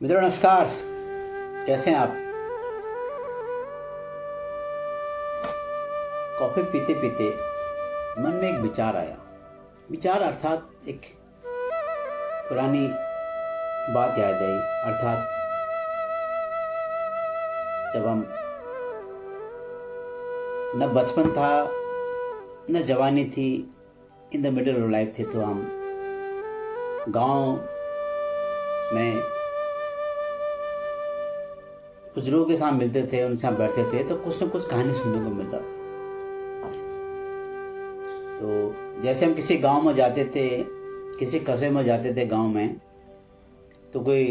मित्रों नमस्कार। कैसे हैं आप? कॉफी पीते पीते मन में एक विचार आया। विचार अर्थात एक पुरानी बात याद आई। अर्थात जब हम न बचपन था न जवानी थी, in the middle of life थे, तो हम गांव में बुजुर्गों के साथ मिलते थे, उनके साथ बैठते थे, तो कुछ न कुछ कहानी सुनने को मिलता था। तो जैसे हम किसी गांव में जाते थे, किसी कस्बे में जाते थे गांव में, तो कोई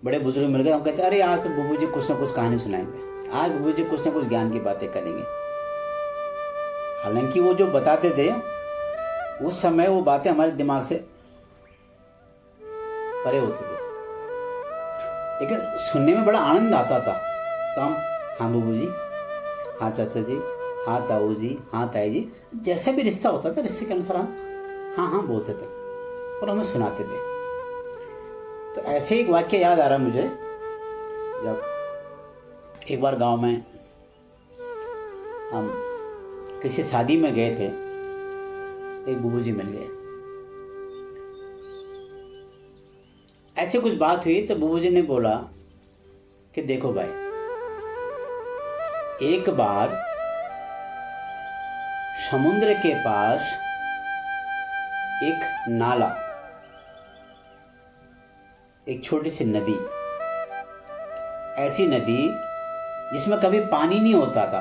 बड़े बुजुर्ग मिल गए, हम कहते अरे आज तो बुबू जी कुछ न कुछ कहानी सुनाएंगे, आज बुबू जी कुछ न कुछ ज्ञान की बातें करेंगे। हालांकि वो जो बताते थे उस समय वो बातें हमारे दिमाग से परे होती थी, लेकिन सुनने में बड़ा आनंद आता था। तो हम हाँ बुबू जी, हाँ चाचा जी, हाँ ताऊ जी, हाँ ताई जी, जैसा भी रिश्ता होता था रिश्ते के अनुसार हम हाँ हाँ बोलते थे और हमें सुनाते थे। तो ऐसे एक वाक्य याद आ रहा मुझे, जब एक बार गांव में हम किसी शादी में गए थे, एक बुबू जी मिल गए। ऐसे कुछ बात हुई तो बुबू जी ने बोला कि देखो भाई, एक बार समुद्र के पास एक नाला, एक छोटी सी नदी, ऐसी नदी जिसमें कभी पानी नहीं होता था,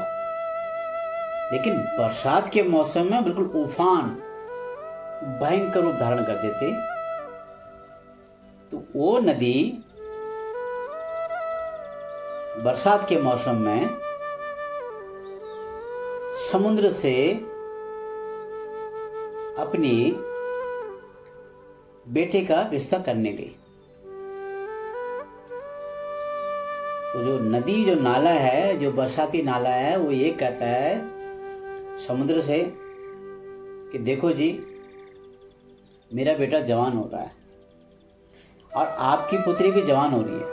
लेकिन बरसात के मौसम में बिल्कुल उफान भयंकर रूप धारण कर देते। तो वो नदी बरसात के मौसम में समुद्र से अपनी बेटे का रिश्ता करने गई। तो जो नदी, जो नाला है, जो बरसाती नाला है, वो ये कहता है समुद्र से कि देखो जी, मेरा बेटा जवान हो रहा है और आपकी पुत्री भी जवान हो रही है,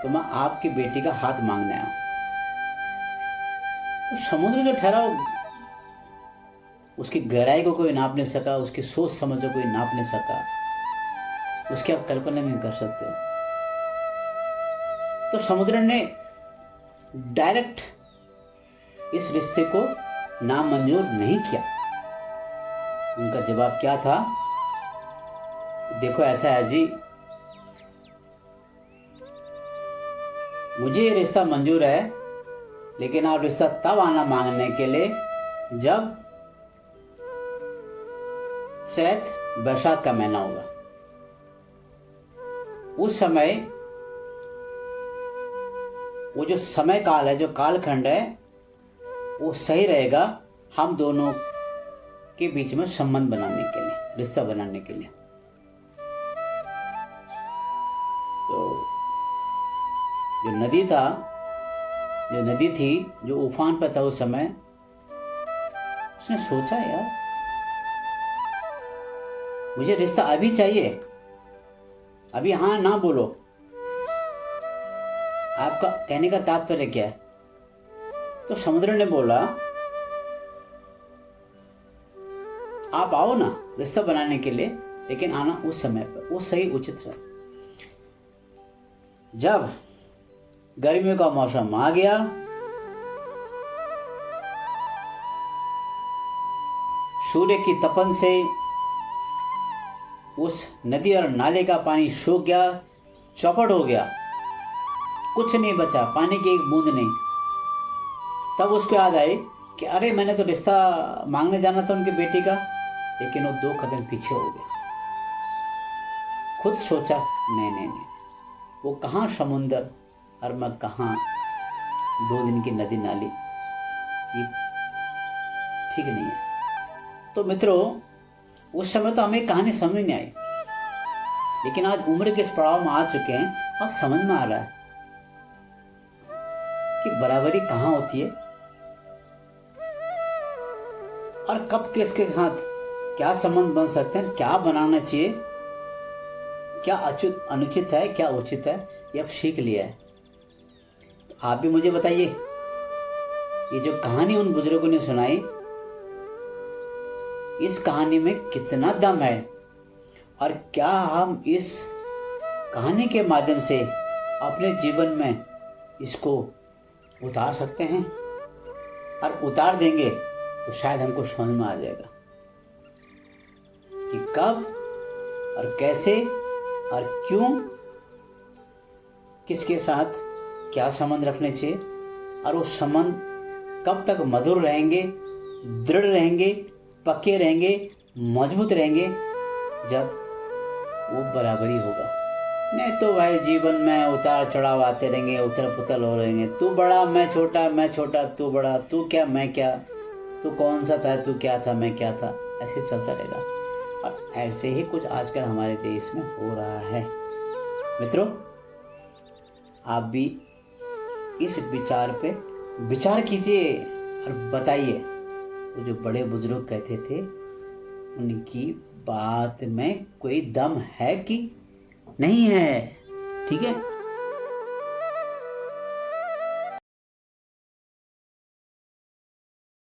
तो मैं आपकी बेटी का हाथ मांगने आया। तो समुद्र जो ठहरा, उसकी गहराई को कोई नाप नहीं सका, उसकी सोच समझ को कोई नाप नहीं सका, उसकी आप कल्पना नहीं कर सकते हो। तो समुद्र ने डायरेक्ट इस रिश्ते को नामंजूर नहीं किया। उनका जवाब क्या था? देखो ऐसा है जी, मुझे ये रिश्ता मंजूर है, लेकिन आप रिश्ता तब आना मांगने के लिए जब चैत बैसाख का महीना होगा। उस समय वो जो समय काल है, जो कालखंड है, वो सही रहेगा हम दोनों के बीच में संबंध बनाने के लिए, रिश्ता बनाने के लिए। तो जो नदी था, जो नदी थी, जो उफान पर था उस समय, उसने सोचा यार मुझे रिश्ता अभी चाहिए, अभी हाँ ना बोलो। आपका कहने का तात्पर्य क्या है? तो समुद्र ने बोला आप आओ ना रिश्ता बनाने के लिए, लेकिन आना उस समय पर, वो सही उचित समय। जब गर्मियों का मौसम आ गया, सूर्य की तपन से उस नदी और नाले का पानी सूख गया, चौपट हो गया, कुछ नहीं बचा, पानी की एक बूंद नहीं। तब उसको याद आई कि अरे मैंने तो रिश्ता मांगने जाना था उनकी बेटी का, लेकिन वो 2 कदम पीछे हो गया। खुद सोचा नहीं नहीं नहीं, वो कहाँ समुंदर और मैं कहाँ 2 दिन की नदी नाली, ये ठीक नहीं है। तो मित्रों, उस समय तो हमें कहानी समझ नहीं आई, लेकिन आज उम्र के इस पड़ाव में आ चुके हैं, अब समझ में आ रहा है कि बराबरी कहाँ होती है और कब किसके साथ क्या संबंध बन सकते हैं, क्या बनाना चाहिए, क्या अनुचित है, क्या उचित है, ये अब सीख लिया है। तो आप भी मुझे बताइए, ये जो कहानी उन बुजुर्गों ने सुनाई, इस कहानी में कितना दम है, और क्या हम इस कहानी के माध्यम से अपने जीवन में इसको उतार सकते हैं? और उतार देंगे तो शायद हमको समझ में आ जाएगा कि कब और कैसे और क्यों, किसके साथ क्या संबंध रखने चाहिए, और वो संबंध कब तक मधुर रहेंगे, दृढ़ रहेंगे, पक्के रहेंगे, मजबूत रहेंगे, जब वो बराबरी होगा। नहीं तो भाई जीवन में उतार चढ़ाव आते रहेंगे, उथल पुथल हो रहेंगे, तू बड़ा मैं छोटा, मैं छोटा तू बड़ा, तू क्या मैं क्या, तू कौन सा था, तू क्या था, मैं क्या था, ऐसे चलता रहेगा। और ऐसे ही कुछ आजकल हमारे देश में हो रहा है। मित्रों, आप भी इस विचार पे विचार कीजिए और बताइए, वो जो बड़े बुजुर्ग कहते थे, उनकी बात में कोई दम है कि नहीं है? ठीक है।